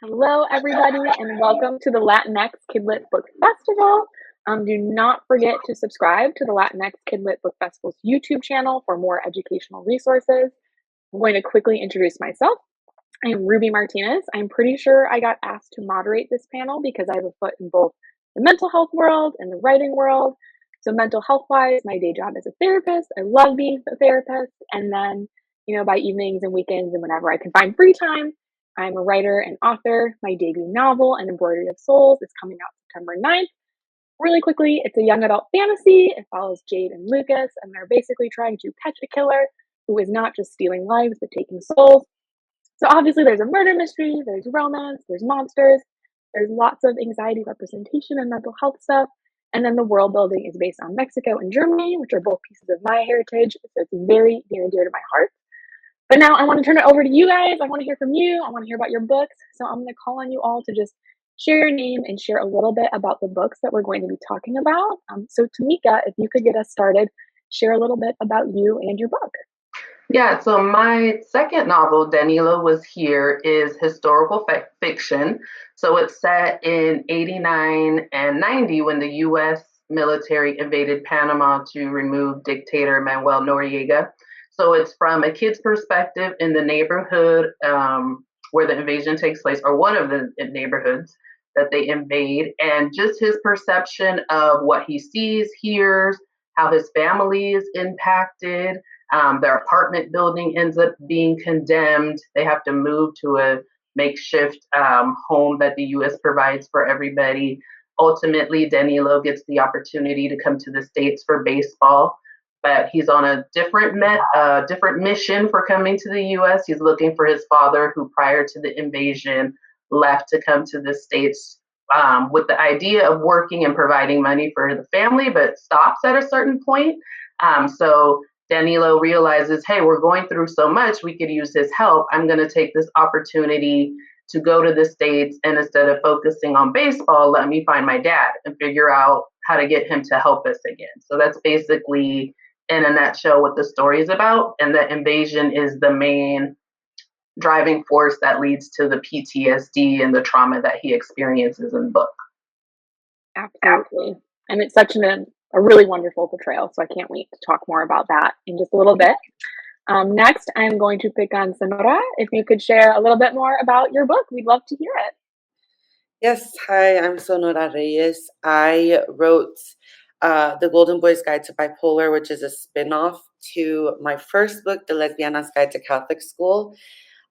Hello, everybody, and welcome to the Latinx Kidlit Book Festival. Do not forget to subscribe to the Latinx Kidlit Book Festival's YouTube channel for more educational resources. I'm going to quickly introduce myself. I'm Ruby Martinez. I'm pretty sure I got asked to moderate this panel because I have a foot in both the mental health world and the writing world. So mental health-wise, my day job is a therapist. I love being a therapist. And then, by evenings and weekends and whenever I can find free time, I'm a writer and author. My debut novel, An Embroidery of Souls, is coming out September 9th. Really quickly, it's a young adult fantasy. It follows Jade and Lucas, and they're basically trying to catch a killer who is not just stealing lives, but taking souls. So obviously there's a murder mystery, there's romance, there's monsters, there's lots of anxiety representation and mental health stuff. And then the world building is based on Mexico and Germany, which are both pieces of my heritage. So it's very near and dear to my heart. But now I want to turn it over to you guys. I want to hear from you. I want to hear about your books. So I'm going to call on you all to just share your name and share a little bit about the books that we're going to be talking about. So Tamika, if you could get us started, share a little bit about you and your book. Yeah, so my second novel, Danilo Was Here, is historical fiction. So it's set in 89 and 90 when the U.S. military invaded Panama to remove dictator Manuel Noriega. So it's from a kid's perspective in the neighborhood where the invasion takes place, or one of the neighborhoods that they invade, and just his perception of what he sees, hears, how his family is impacted. Their apartment building ends up being condemned. They have to move to a makeshift home that the U.S. provides for everybody. Ultimately, Danilo gets the opportunity to come to the States for baseball, but he's on a different mission for coming to the U.S. He's looking for his father, who prior to the invasion left to come to the States with the idea of working and providing money for the family, but stops at a certain point. So Danilo realizes, hey, we're going through so much, we could use his help. I'm going to take this opportunity to go to the States, and instead of focusing on baseball, let me find my dad and figure out how to get him to help us again. So that's basically, in a nutshell, what the story is about. And the invasion is the main driving force that leads to the PTSD and the trauma that he experiences in the book. Absolutely. And it's such a really wonderful portrayal. So I can't wait to talk more about that in just a little bit. Next, I'm going to pick on Sonora. If you could share a little bit more about your book, we'd love to hear it. Yes. Hi, I'm Sonora Reyes. I wrote The Golden Boy's Guide to Bipolar, which is a spin-off to my first book, The Lesbiana's Guide to Catholic School.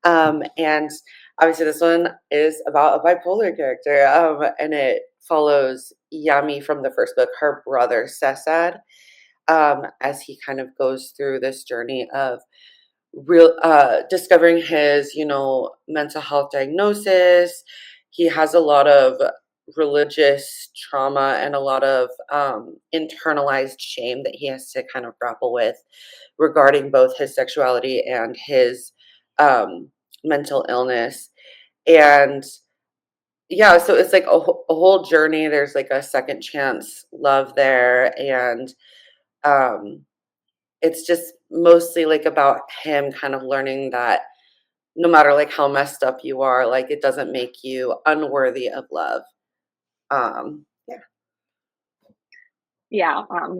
And obviously this one is about a bipolar character, and it follows Yami from the first book, her brother Sesad, as he kind of goes through this journey of discovering his, mental health diagnosis. He has a lot of religious trauma and a lot of internalized shame that he has to kind of grapple with regarding both his sexuality and his mental illness. And yeah, so it's like a whole journey. There's like a second chance love there, and it's just mostly like about him kind of learning that no matter like how messed up you are, like it doesn't make you unworthy of love.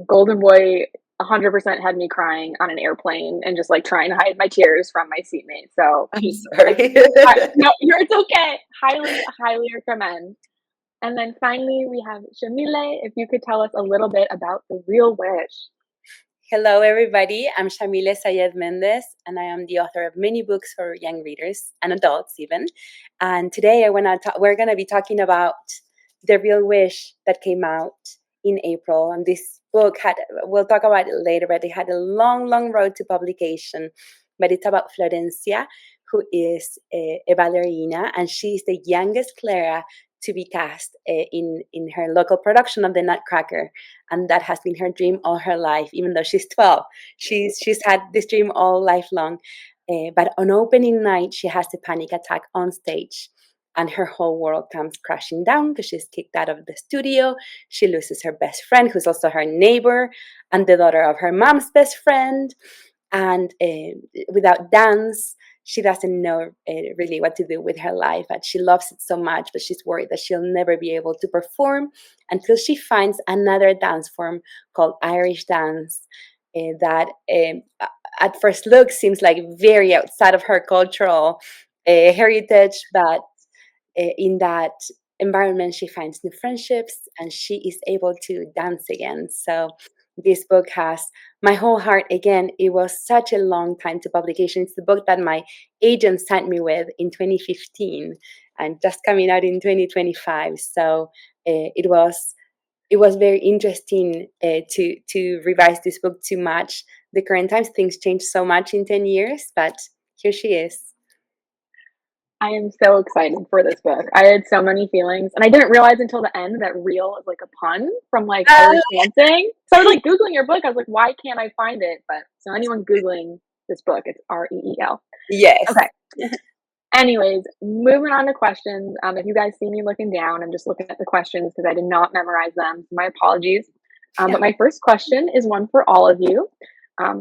Golden Boy 100% had me crying on an airplane and just like trying to hide my tears from my seatmate. So I'm sorry. No, it's okay. Highly recommend. And then finally, we have Yamile. If you could tell us a little bit about The Real Wish. Hello, everybody. I'm Yamile Saied Méndez, and I am the author of many books for young readers and adults even. And today we're going to be talking about The Real Wish that came out in April. And this book we'll talk about it later, but it had a long, long road to publication. But it's about Florencia, who is a ballerina, and she's the youngest Clara to be cast in her local production of The Nutcracker. And that has been her dream all her life, even though she's 12. She's had this dream all life long. But on opening night, she has a panic attack on stage. And her whole world comes crashing down because she's kicked out of the studio. She loses her best friend, who's also her neighbor, and the daughter of her mom's best friend. And without dance, she doesn't know really what to do with her life, but she loves it so much, but she's worried that she'll never be able to perform until she finds another dance form called Irish dance that at first look seems like very outside of her cultural heritage, but in that environment she finds new friendships and she is able to dance again. So this book has my whole heart. Again, it was such a long time to publication. It's the book that my agent sent me with in 2015 and just coming out in 2025. So it was very interesting to revise this book to match the current times. Things change so much in 10 years, but here she is. I am so excited for this book. I had so many feelings, and I didn't realize until the end that real is like a pun from like Irish dancing. So I was like Googling your book. I was like, why can't I find it? But so anyone Googling this book, it's REEL. Yes. Okay. Anyways, moving on to questions. If you guys see me looking down, I'm just looking at the questions because I did not memorize them. So my apologies. But my first question is one for all of you.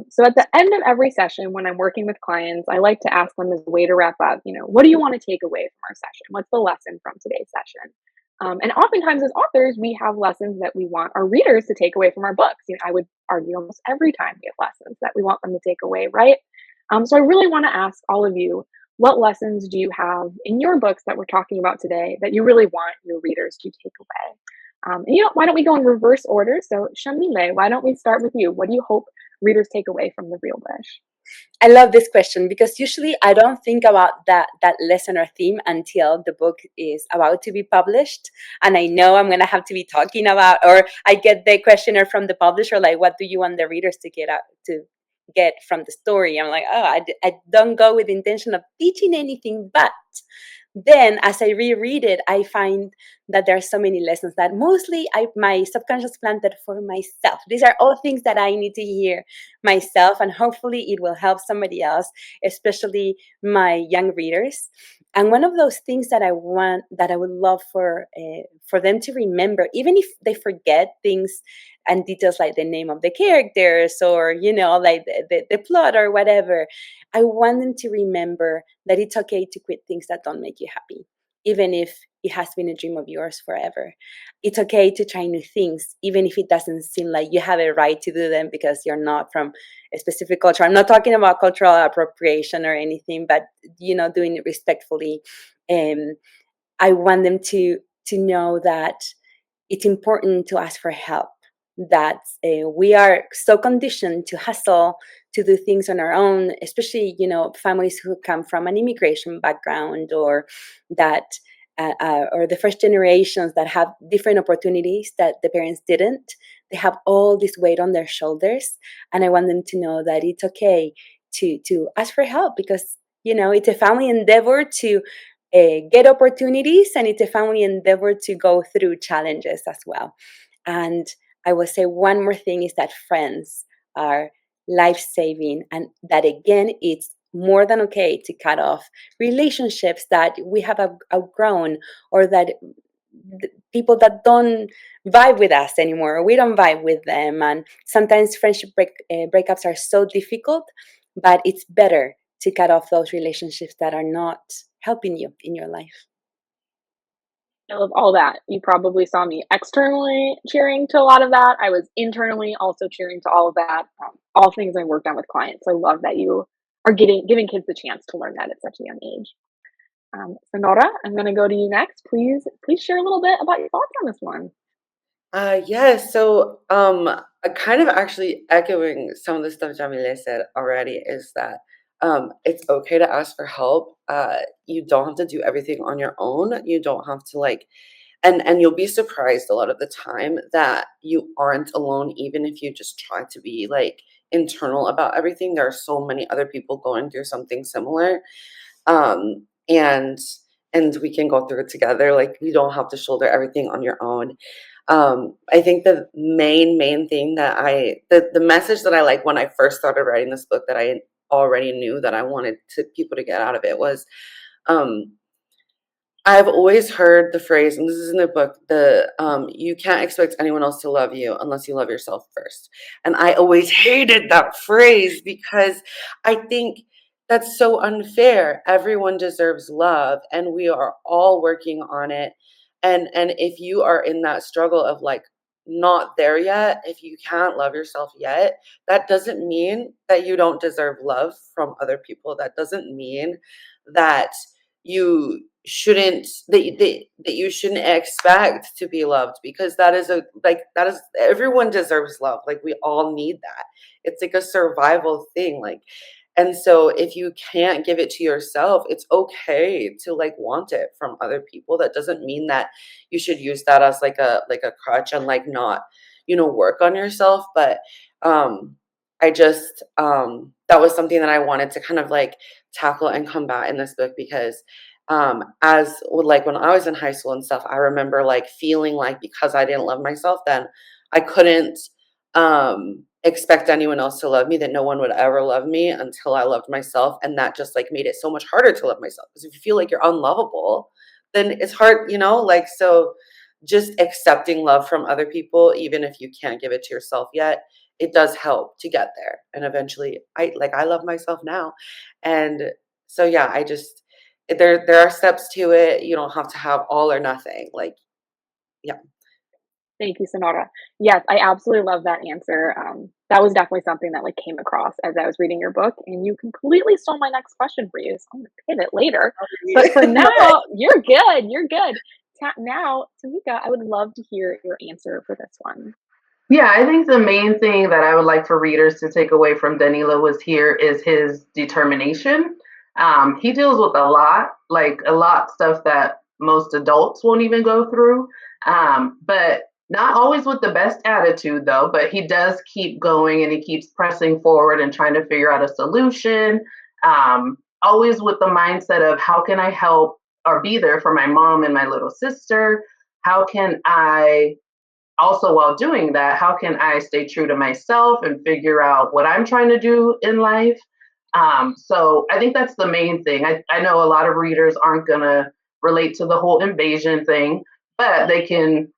So at the end of every session, when I'm working with clients, I like to ask them as a way to wrap up, what do you want to take away from our session? What's the lesson from today's session? And oftentimes as authors, we have lessons that we want our readers to take away from our books. I would argue almost every time we have lessons that we want them to take away, right? So I really want to ask all of you, what lessons do you have in your books that we're talking about today that you really want your readers to take away? Why don't we go in reverse order? So Yamile, why don't we start with you? What do you hope readers take away from The Real Bush? I love this question because usually I don't think about that lesson or theme until the book is about to be published, and I know I'm gonna have to be talking about, or I get the questionnaire from the publisher like, what do you want the readers to get from the story? I'm like, oh, I don't go with the intention of teaching anything, but then as I reread it, I find that there are so many lessons that mostly my subconscious planted for myself. These are all things that I need to hear myself, and hopefully it will help somebody else, especially my young readers. And one of those things that I would love for them to remember, even if they forget things and details like the name of the characters or like the plot or whatever, I want them to remember that it's okay to quit things that don't make you happy, even if it has been a dream of yours forever. It's okay to try new things, even if it doesn't seem like you have a right to do them because you're not from a specific culture. I'm not talking about cultural appropriation or anything, but doing it respectfully. I want them to know that it's important to ask for help, that we are so conditioned to hustle, to do things on our own, especially families who come from an immigration background or that or the first generations that have different opportunities that the parents didn't. They have all this weight on their shoulders, and I want them to know that it's okay to ask for help because it's a family endeavor to get opportunities, and it's a family endeavor to go through challenges as well. And I will say one more thing is that friends are life-saving, and that again, it's more than okay to cut off relationships that we have outgrown, or that people that don't vibe with us anymore, or we don't vibe with them. And sometimes friendship breakups are so difficult, but it's better to cut off those relationships that are not helping you in your life. I love all that. You probably saw me externally cheering to a lot of that. I was internally also cheering to all of that. All things I worked on with clients. I love that you are giving kids the chance to learn that at such a young age. Sonora, I'm going to go to you next. Please share a little bit about your thoughts on this one. So kind of actually echoing some of the stuff Yamile said already is that it's okay to ask for help. You don't have to do everything on your own. You don't have to and you'll be surprised a lot of the time that you aren't alone, even if you just try to be internal about everything. There are so many other people going through something similar. And we can go through it together. You don't have to shoulder everything on your own. I think the main thing that the message that I like when I first started writing this book that I already knew that I wanted people to get out of it was, I've always heard the phrase, and this is in the book, you can't expect anyone else to love you unless you love yourself first. And I always hated that phrase because I think that's so unfair. Everyone deserves love, and we are all working on it. And if you are in that struggle of like not there yet, if you can't love yourself yet, that doesn't mean that you don't deserve love from other people. That doesn't mean that you shouldn't that you shouldn't expect to be loved, because that is everyone deserves love. Like, we all need that. It's like a survival thing. Like, and so if you can't give it to yourself, it's okay to like want it from other people. That doesn't mean that you should use that as like a crutch and like not, work on yourself. But I just that was something that I wanted to kind of like tackle and combat in this book, because as like when I was in high school and stuff, I remember like feeling like because I didn't love myself then, I couldn't expect anyone else to love me, that no one would ever love me until I loved myself. And that just like made it so much harder to love myself, because if you feel like you're unlovable, then it's hard, like, so just accepting love from other people, even if you can't give it to yourself yet, it does help to get there. And eventually I love myself now. And so yeah, I just, there are steps to it. You don't have to have all or nothing. Like, yeah. Thank you, Sonora. Yes, I absolutely love that answer. That was definitely something that like came across as I was reading your book, and you completely stole my next question for you. So I'm gonna pivot later, but for now, you're good. You're good. Now, Tamika, I would love to hear your answer for this one. Yeah, I think the main thing that I would like for readers to take away from Danilo Was Here is his determination. He deals with a lot stuff that most adults won't even go through. But not always with the best attitude, though. But he does keep going, and he keeps pressing forward and trying to figure out a solution. Always with the mindset of how can I help or be there for my mom and my little sister? How can I also, while doing that, how can I stay true to myself and figure out what I'm trying to do in life? So I think that's the main thing. I know a lot of readers aren't going to relate to the whole invasion thing, but they can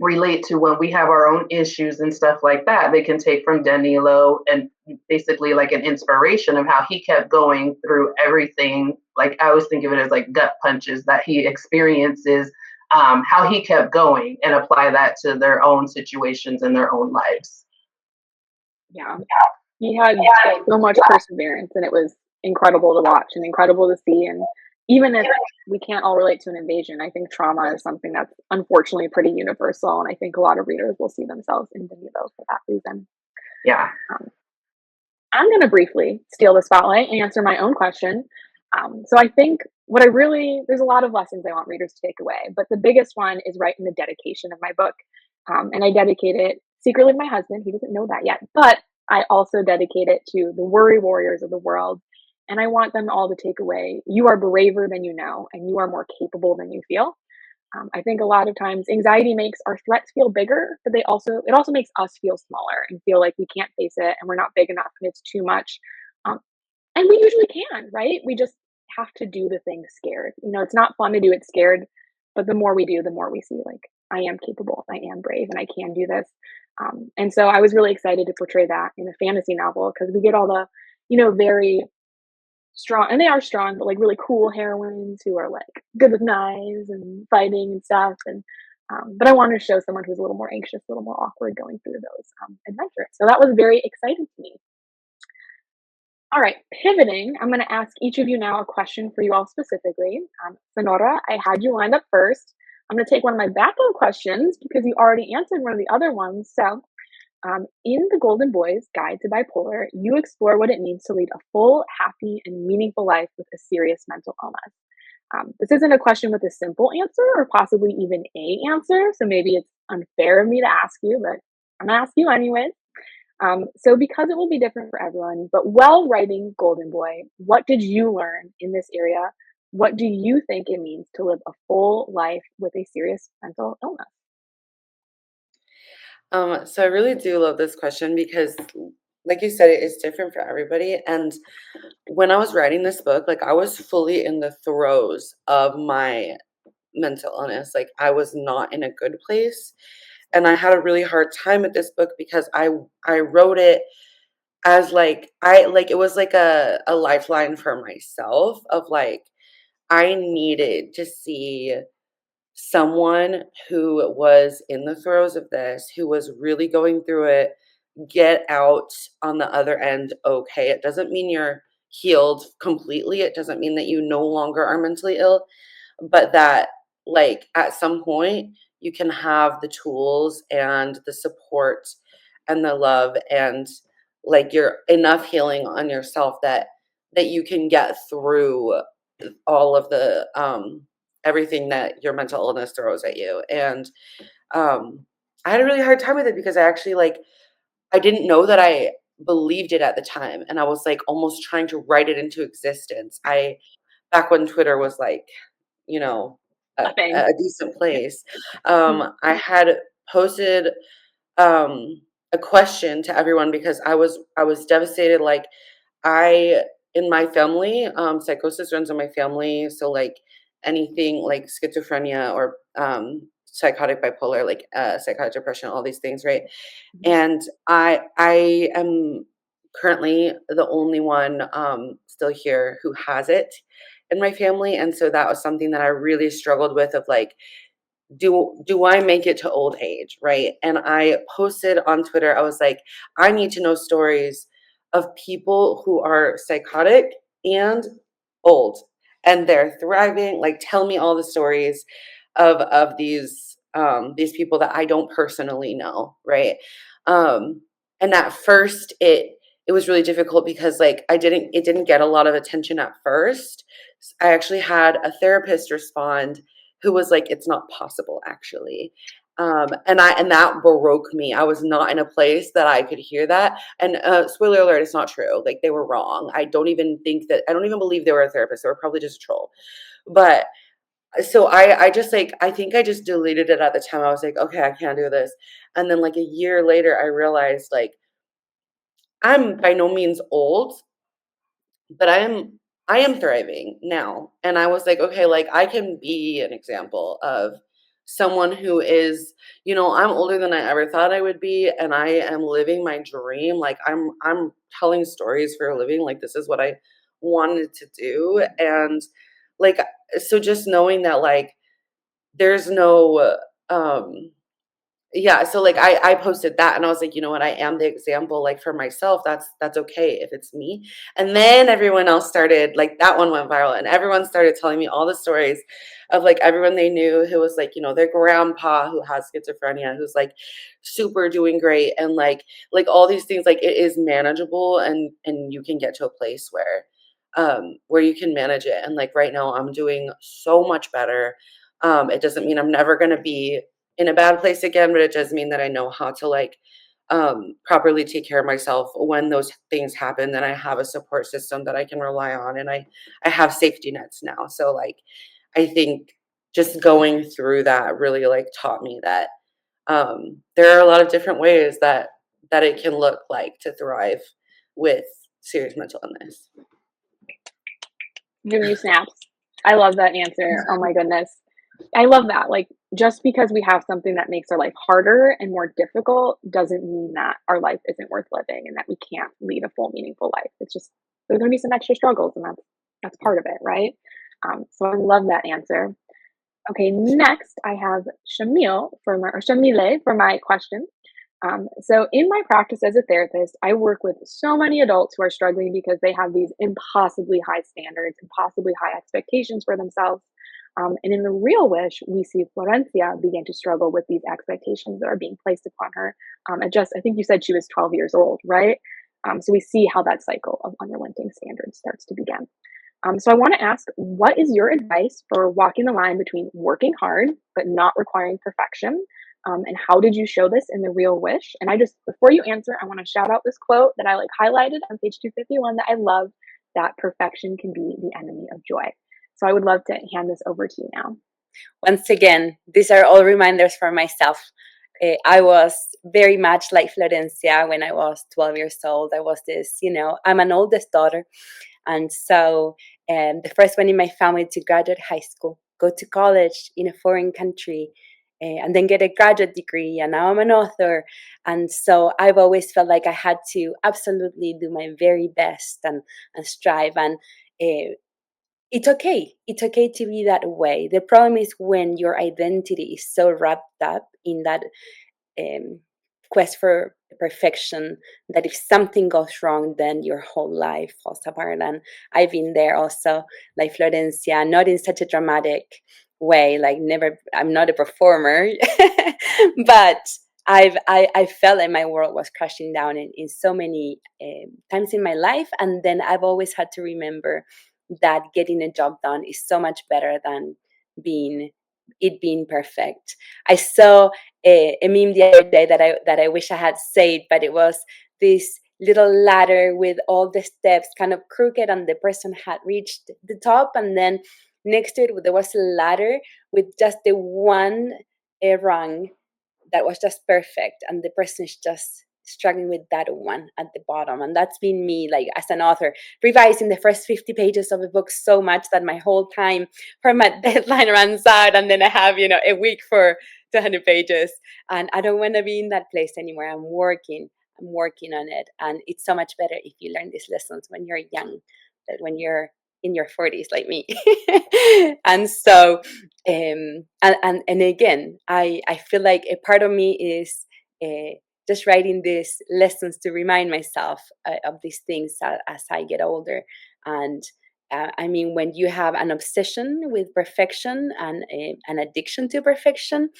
relate to when we have our own issues and stuff like that. They can take from Danilo and basically like an inspiration of how he kept going through everything. Like, I always think of it as like gut punches that he experiences, how he kept going, and apply that to their own situations and their own lives. Yeah, he had so much perseverance, and it was incredible to watch and incredible to see. And even if we can't all relate to an invasion, I think trauma is something that's unfortunately pretty universal, and I think a lot of readers will see themselves in Danilo for that reason. Yeah. I'm going to briefly steal the spotlight and answer my own question. So I think there's a lot of lessons I want readers to take away, but the biggest one is right in the dedication of my book. And I dedicate it secretly to my husband. He doesn't know that yet, but I also dedicate it to the worry warriors of the world. And I want them all to take away, you are braver than you know, and you are more capable than you feel. I think a lot of times anxiety makes our threats feel bigger, but it also makes us feel smaller and feel like we can't face it and we're not big enough and it's too much. Um, and we usually can, right? We just have to do the thing scared. It's not fun to do it scared, but the more we do, the more we see like I am capable, I am brave, and I can do this. And so I was really excited to portray that in a fantasy novel because we get all the, very strong, and they are strong, but like really cool heroines who are like good with knives and fighting and stuff. And but I wanted to show someone who's a little more anxious, a little more awkward going through those adventures. So that was very exciting to me. All right, pivoting, I'm going to ask each of you now a question for you all specifically. Sonora, I had you lined up first. I'm going to take one of my backup questions because you already answered one of the other ones. So in The Golden Boy's Guide to Bipolar, you explore what it means to lead a full, happy, and meaningful life with a serious mental illness. This isn't a question with a simple answer or possibly even a answer, so maybe it's unfair of me to ask you, but I'm going to ask you anyways. So because it will be different for everyone, but while writing Golden Boy, what did you learn in this area? What do you think it means to live a full life with a serious mental illness? So I really do love this question because, like you said, it is different for everybody. And when I was writing this book, like I was fully in the throes of my mental illness. Like I was not in a good place, and I had a really hard time with this book because I wrote it as like I like it was like a lifeline for myself of like I needed to see someone who was in the throes of this, who was really going through it, get out on the other end okay. It doesn't mean you're healed completely. It doesn't mean that you no longer are mentally ill, but that like at some point you can have the tools and the support and the love and like you're enough healing on yourself that you can get through all of the everything that your mental illness throws at you. And I had a really hard time with it because I actually like I didn't know that I believed it at the time, and I was like almost trying to write it into existence. I back when Twitter was like, you know, A thing. a decent place. Mhm. I had posted a question to everyone because I was devastated. Like I in my family, psychosis runs in my family. So like anything like schizophrenia or psychotic bipolar, like psychotic depression, all these things, right? Mhm. And I am currently the only one still here who has it in my family, and so that was something that I really struggled with of like do I make it to old age, right? And I posted on Twitter, I was like, I need to know stories of people who are psychotic and old and they're thriving. Like tell me all the stories of these people that I don't personally know, right? And at first it was really difficult because like it didn't get a lot of attention at first. I actually had a therapist respond who was like, it's not possible actually. And that broke me. I was not in a place that I could hear that. And spoiler alert, it's not true. Like they were wrong. I don't even believe they were a therapist. They were probably just a troll. But so I just like I think I just deleted it at the time. I was like, okay, I can't do this. And then like a year later, I realized like I'm by no means old, but I am thriving now. And I was like, okay, like I can be an example of someone who is, I'm older than I ever thought I would be and I am living my dream. Like I'm telling stories for a living. Like this is what I wanted to do. And like so just knowing that like there's no yeah, so like I posted that and I was like, you know what, I am the example like for myself. That's okay if it's me. And then everyone else started like that one went viral and everyone started telling me all the stories of like everyone they knew who was like, their grandpa who has schizophrenia, who's like super doing great and like all these things like it is manageable and you can get to a place where you can manage it. And like right now I'm doing so much better. It doesn't mean I'm never going to be in a bad place again, but it does mean that I know how to like properly take care of myself when those things happen. Then I have a support system that I can rely on, and I have safety nets now. So like I think just going through that really like taught me that there are a lot of different ways that it can look like to thrive with serious mental illness. Giving you snaps. I love that answer. Oh my goodness. I love that. Like, just because we have something that makes our life harder and more difficult doesn't mean that our life isn't worth living and that we can't lead a full, meaningful life. It's just there's going to be some extra struggles, and that's part of it, right? So I love that answer. Okay, next I have Shamile for my question. So, in my practice as a therapist, I work with so many adults who are struggling because they have these impossibly high standards, impossibly high expectations for themselves. And in the real wish, we see Florencia begin to struggle with these expectations that are being placed upon her. I think you said she was 12 years old, right? So we see how that cycle of unrelenting standards starts to begin. So I want to ask, what is your advice for walking the line between working hard but not requiring perfection? And how did you show this in the real wish? And before you answer, I want to shout out this quote that I like highlighted on page 251 that I love, that perfection can be the enemy of joy. So I would love to hand this over to you now. Once again, these are all reminders for myself. I was very much like Florencia when I was 12 years old. I was this, I'm an oldest daughter. And so the first one in my family to graduate high school, go to college in a foreign country, and then get a graduate degree, and now I'm an author. And so I've always felt like I had to absolutely do my very best and strive. And it's okay. It's okay to be that way. The problem is when your identity is so wrapped up in that um, quest for perfection that if something goes wrong, then your whole life falls apart. And I've been there also, like Florencia, not in such a dramatic way, like never, I'm not a performer, but I felt like my world was crashing down in so many times in my life. And then I've always had to remember that getting a job done is so much better than being perfect. I saw a meme the other day that I wish I had saved, but it was this little ladder with all the steps kind of crooked, and the person had reached the top, and then next to it there was a ladder with just the one rung that was just perfect, and the person is just struggling with that one at the bottom. And that's been me, like, as an author, revising the first 50 pages of a book so much that my whole time for my deadline runs out, and then I have a week for 200 pages, and I don't want to be in that place anymore. I'm working on it, and it's so much better if you learn these lessons when you're young than when you're in your 40s like me. And so and again, I feel like a part of me is just writing these lessons to remind myself of these things as I get older. And I mean, when you have an obsession with perfection and an addiction to perfection,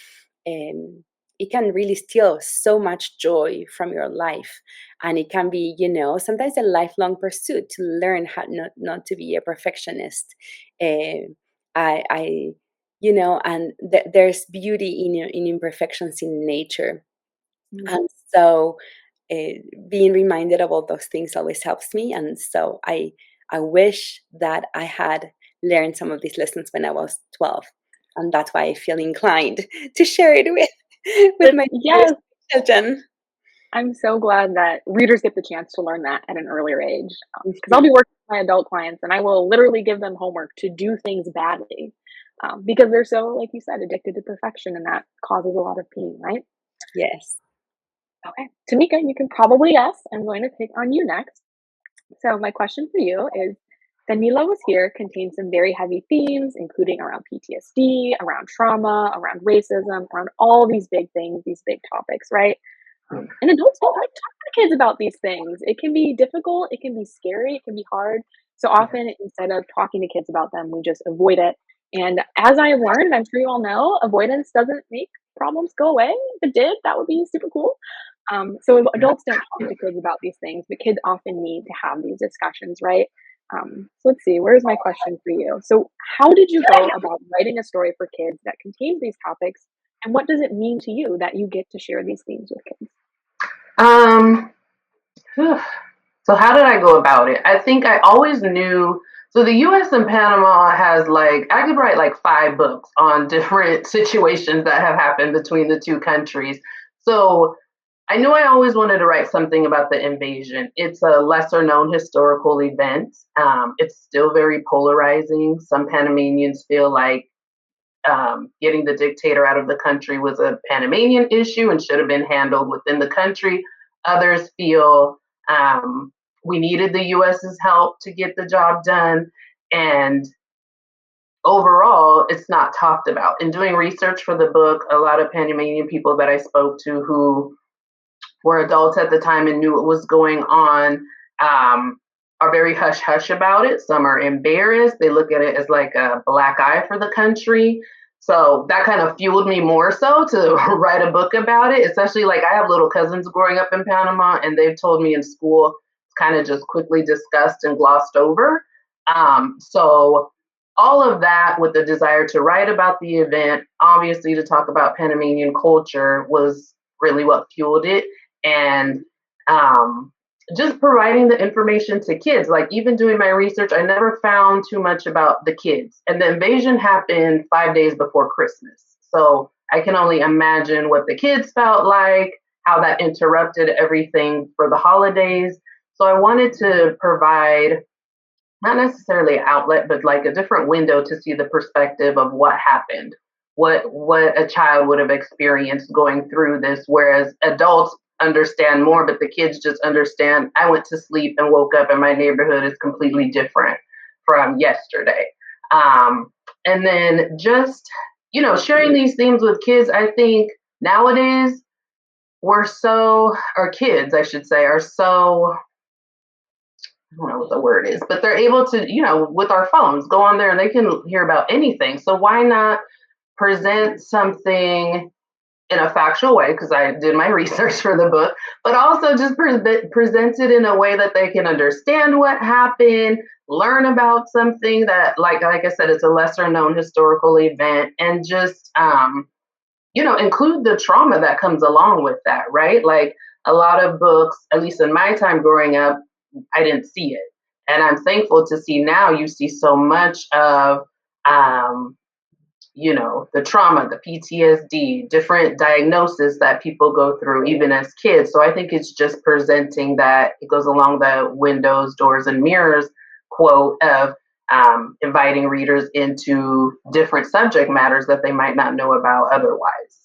it can really steal so much joy from your life. And it can be, sometimes a lifelong pursuit to learn how not to be a perfectionist. I and there's beauty in imperfections in nature. And so being reminded of all those things always helps me. And so I wish that I had learned some of these lessons when I was 12. And that's why I feel inclined to share it with my Yes, children. I'm so glad that readers get the chance to learn that at an earlier age. Because I'll be working with my adult clients, and I will literally give them homework to do things badly because they're so, like you said, addicted to perfection, and that causes a lot of pain, right? Yes. Okay, Tamika, you can probably guess. I'm going to pick on you next. So my question for you is, Danilo Was Here contains some very heavy themes, including around PTSD, around trauma, around racism, around all these big things, these big topics, right? And adults don't like talking to kids about these things. It can be difficult, it can be scary, it can be hard. So often, instead of talking to kids about them, we just avoid it. And as I have learned, I'm sure you all know, avoidance doesn't make problems go away. If it did, that would be super cool. So adults don't talk to kids about these things, but kids often need to have these discussions, right? So let's see, where's my question for you? So how did you go about writing a story for kids that contains these topics? And what does it mean to you that you get to share these themes with kids? So how did I go about it? I think I always knew. So the U.S. and Panama has I could write 5 books on different situations that have happened between the two countries. So I knew I always wanted to write something about the invasion. It's a lesser known historical event. It's still very polarizing. Some Panamanians feel like getting the dictator out of the country was a Panamanian issue and should have been handled within the country. Others feel we needed the US's help to get the job done. And overall, it's not talked about. In doing research for the book, a lot of Panamanian people that I spoke to who were adults at the time and knew what was going on are very hush-hush about it. Some are embarrassed. They look at it as like a black eye for the country. So that kind of fueled me more so to write a book about it, especially I have little cousins growing up in Panama, and they've told me in school it's kind of just quickly discussed and glossed over. So all of that with the desire to write about the event, obviously to talk about Panamanian culture, was really what fueled it. And just providing the information to kids, even doing my research, I never found too much about the kids. And the invasion happened 5 days before Christmas. So I can only imagine what the kids felt like, how that interrupted everything for the holidays. So I wanted to provide not necessarily an outlet, but a different window to see the perspective of what happened what a child would have experienced going through this, whereas adults understand more, but the kids just understand, I went to sleep and woke up and my neighborhood is completely different from yesterday. And then just, sharing these themes with kids, I think nowadays our kids, I should say, are so, I don't know what the word is, but they're able to, with our phones, go on there and they can hear about anything. So why not present something in a factual way, because I did my research for the book, but also just present it in a way that they can understand what happened, learn about something that, like I said, it's a lesser known historical event, and just, include the trauma that comes along with that, right? Like a lot of books, at least in my time growing up, I didn't see it. And I'm thankful to see now you see so much of, the trauma, the PTSD, different diagnoses that people go through, even as kids. So I think it's just presenting that. It goes along the windows, doors, and mirrors quote of inviting readers into different subject matters that they might not know about otherwise.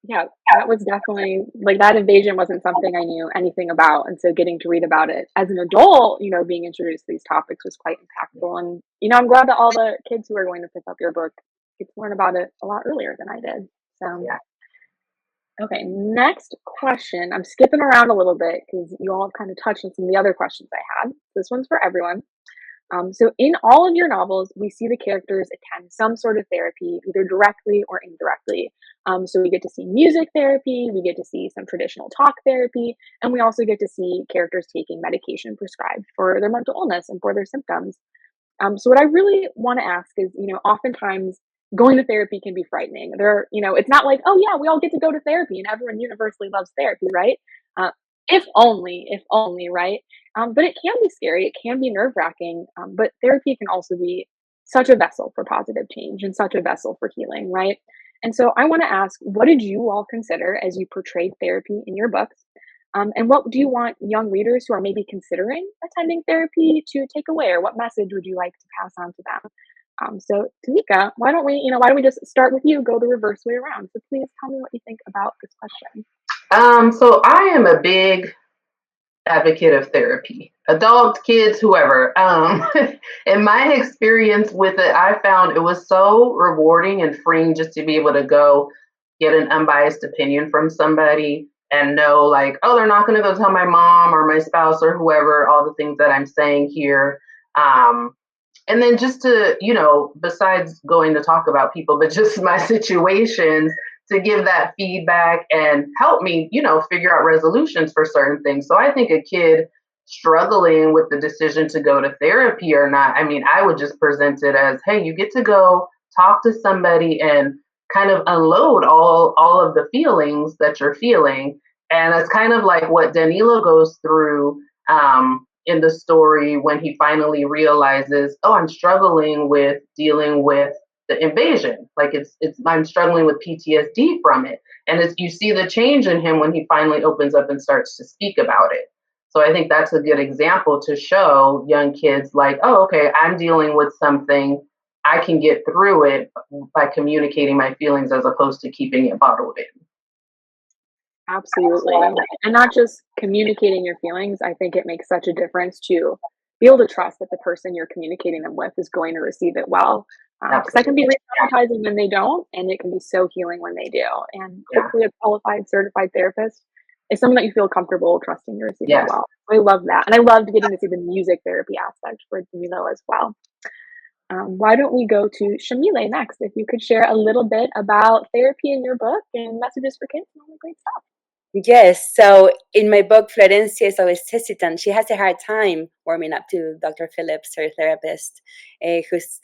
Yeah, that was definitely, like, that invasion wasn't something I knew anything about, and so getting to read about it as an adult, being introduced to these topics was quite impactful, and, I'm glad that all the kids who are going to pick up your book get to learn about it a lot earlier than I did, so. Yeah. Okay, next question. I'm skipping around a little bit because you all have kind of touched on some of the other questions I had. This one's for everyone. So, in all of your novels, we see the characters attend some sort of therapy, either directly or indirectly. So, we get to see music therapy, we get to see some traditional talk therapy, and we also get to see characters taking medication prescribed for their mental illness and for their symptoms. So, what I really want to ask is, oftentimes going to therapy can be frightening. It's not like, oh, yeah, we all get to go to therapy and everyone universally loves therapy, right? Uh, if only, right? But it can be scary. It can be nerve wracking. But therapy can also be such a vessel for positive change and such a vessel for healing, right? And so I want to ask, what did you all consider as you portrayed therapy in your books? And what do you want young readers who are maybe considering attending therapy to take away, or what message would you like to pass on to them? So Tamika, why don't we just start with you, go the reverse way around? So please tell me what you think about this question. So I am a big advocate of therapy, adults, kids, whoever. In my experience with it, I found it was so rewarding and freeing just to be able to go get an unbiased opinion from somebody and know, like, oh, they're not going to go tell my mom or my spouse or whoever all the things that I'm saying here. And then just to, besides going to talk about people, but just my situations, to give that feedback and help me, figure out resolutions for certain things. So I think a kid struggling with the decision to go to therapy or not, I would just present it as, hey, you get to go talk to somebody and kind of unload all of the feelings that you're feeling. And it's kind of like what Danilo goes through in the story when he finally realizes, oh, I'm struggling with dealing with the invasion. Like I'm struggling with PTSD from it. And you see the change in him when he finally opens up and starts to speak about it. So I think that's a good example to show young kids, like, oh, okay, I'm dealing with something. I can get through it by communicating my feelings as opposed to keeping it bottled in. Absolutely. And not just communicating your feelings. I think it makes such a difference to be able to trust that the person you're communicating them with is going to receive it well. Because that can be re-traumatizing when they don't, and it can be so healing when they do. And hopefully a qualified, certified therapist is someone that you feel comfortable trusting to receive it well. I love that. And I loved getting to see the music therapy aspect for Danilo as well. Why don't we go to Yamile next? If you could share a little bit about therapy in your book and messages for kids and all the great stuff. Yes. So in my book, Florencia is always hesitant. She has a hard time warming up to Dr. Phillips, her therapist, who's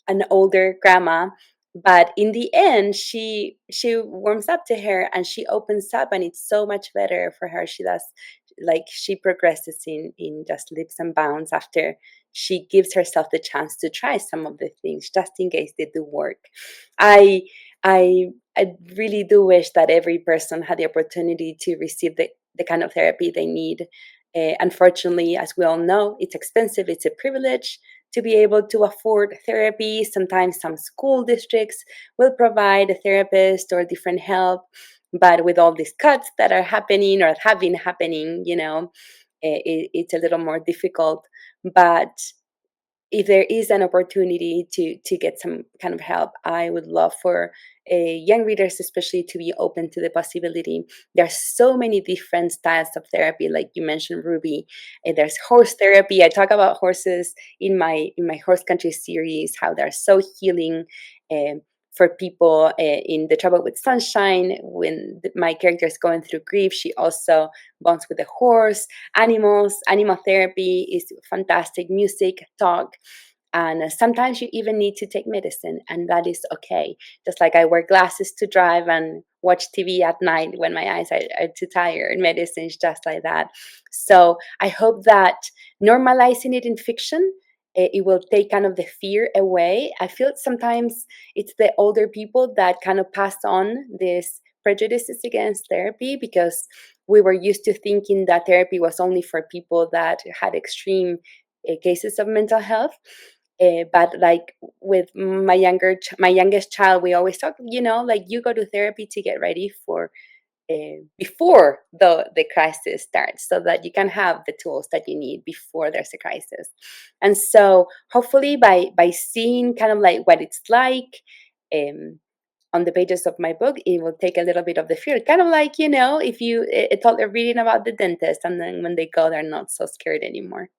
an older grandma. But in the end, she warms up to her and she opens up, and it's so much better for her. She progresses in just leaps and bounds after she gives herself the chance to try some of the things, just in case they do work. I really do wish that every person had the opportunity to receive the kind of therapy they need. Unfortunately, as we all know, it's expensive. It's a privilege to be able to afford therapy. Sometimes some school districts will provide a therapist or different help, but with all these cuts that are happening or have been happening, it's a little more difficult. But if there is an opportunity to get some kind of help, I would love for young readers, especially, to be open to the possibility. There's so many different styles of therapy, like you mentioned, Ruby. There's horse therapy. I talk about horses in my horse country series, how they're so healing. For people in The Trouble with Sunshine, when my character is going through grief, she also bonds with the horse. Animal therapy is fantastic. Music, talk, and sometimes you even need to take medicine, and that is okay. Just like I wear glasses to drive and watch TV at night when my eyes are too tired. Medicine is just like that. So I hope that normalizing it in fiction, it will take kind of the fear away. I feel sometimes it's the older people that kind of pass on these prejudices against therapy, because we were used to thinking that therapy was only for people that had extreme cases of mental health. But like with my youngest child, we always talk, like, you go to therapy to get ready for before the crisis starts, so that you can have the tools that you need before there's a crisis. And so hopefully by seeing kind of like what it's like on the pages of my book, it will take a little bit of the fear. Kind of like, if you told they're reading about the dentist, and then when they go, they're not so scared anymore.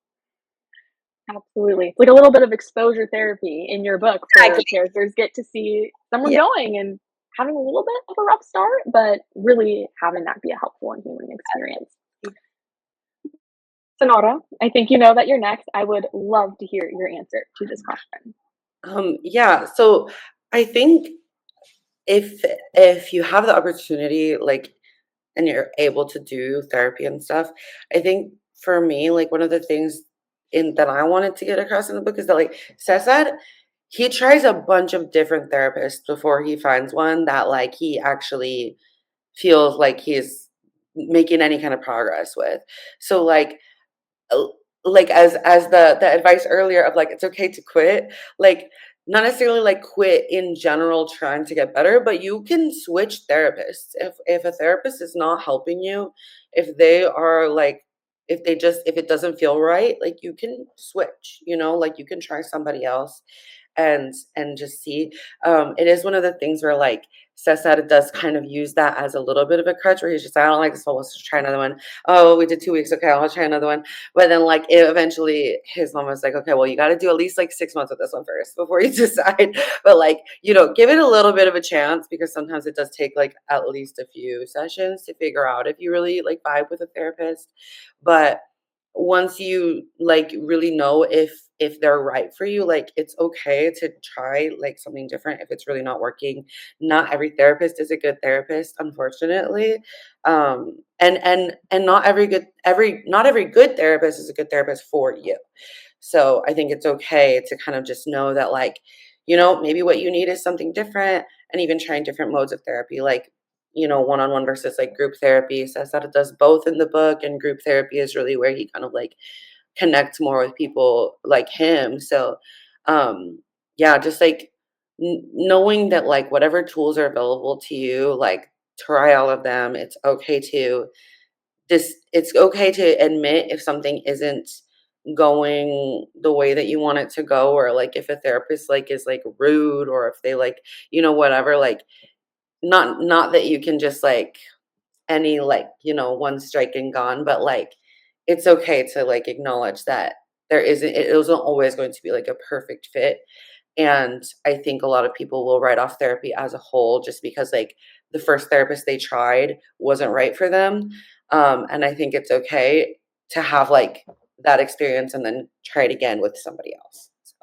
Absolutely. It's like a little bit of exposure therapy in your book, where Exactly. characters get to see someone Yeah. going and having a little bit of a rough start, but really having that be a helpful and healing experience. Sonora, I think you know that you're next. I would love to hear your answer to this question. Yeah, so I think if you have the opportunity, like, and you're able to do therapy and stuff, I think for me, like, one of the things in that I wanted to get across in the book is that, like, Cesar, he tries a bunch of different therapists before he finds one that, like, he actually feels like he's making any kind of progress with. So, uh, like, as the advice earlier of, like, it's okay to quit, like, not necessarily like quit in general trying to get better, but you can switch therapists if a therapist is not helping you, if they are like, if it doesn't feel right, like, you can switch, like, you can try somebody else and just see. It is one of the things where, like, Cesar does kind of use that as a little bit of a crutch, where he's just, I don't like this, so let's just try another one. Oh, we did 2 weeks, okay, I'll try another one. But then, like, eventually his mom was like, okay, well, you got to do at least like 6 months with this one first before you decide. But, like, give it a little bit of a chance, because sometimes it does take like at least a few sessions to figure out if you really like vibe with a therapist. But once you like really know if they're right for you, like, it's okay to try like something different if it's really not working. Not every therapist is a good therapist, unfortunately. And not every good therapist is a good therapist for you. So I think it's okay to kind of just know that, like, maybe what you need is something different, and even trying different modes of therapy, like, one-on-one versus like group therapy. Says that it does both in the book, and group therapy is really where he kind of like connects more with people like him. So, yeah, just like knowing that, like, whatever tools are available to you, like, try all of them. It's okay to admit if something isn't going the way that you want it to go, or like if a therapist like is like rude, or if they like, whatever, like, not that you can just like any like, one strike and gone, but like, it's okay to like acknowledge that it isn't always going to be like a perfect fit. And I think a lot of people will write off therapy as a whole just because, like, the first therapist they tried wasn't right for them. And I think it's okay to have like that experience and then try it again with somebody else. So,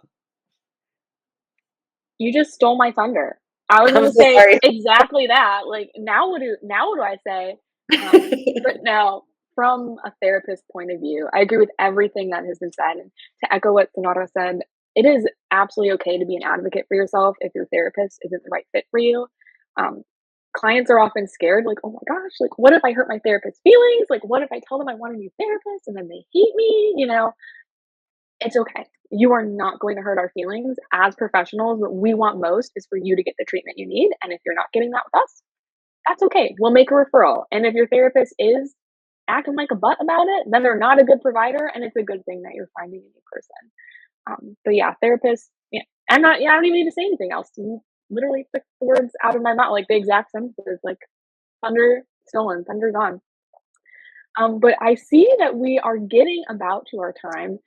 You just stole my thunder. I was I'm gonna so say sorry. exactly that. Like, now what do I say? But no, from a therapist point of view, I agree with everything that has been said. And to echo what Sonata said, it is absolutely okay to be an advocate for yourself if your therapist isn't the right fit for you. Um, Clients are often scared, like, oh my gosh, like, what if I hurt my therapist's feelings? Like, what if I tell them I want a new therapist and then they hate me? It's okay. You are not going to hurt our feelings. As professionals, what we want most is for you to get the treatment you need. And if you're not getting that with us, that's okay. We'll make a referral. And if your therapist is acting like a butt about it, then they're not a good provider. And it's a good thing that you're finding a new person. But yeah, therapists, yeah, I don't even need to say anything else. You literally took the words out of my mouth, like the exact sentences, like thunder stolen, thunder gone. But I see that we are getting about to our time.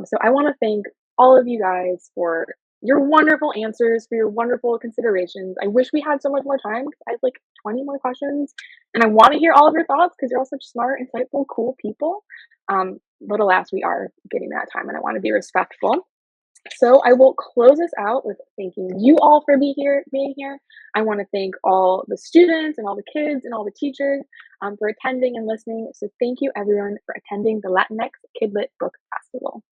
So I want to thank all of you guys for your wonderful answers, for your wonderful considerations. I wish we had so much more time. I have like 20 more questions, and I want to hear all of your thoughts because you're all such smart, insightful, cool people. But alas, we are getting that time, and I want to be respectful. So I will close us out with thanking you all for being here. I want to thank all the students and all the kids and all the teachers for attending and listening. So thank you everyone for attending the Latinx Kidlit Book Festival.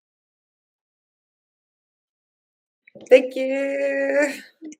Thank you.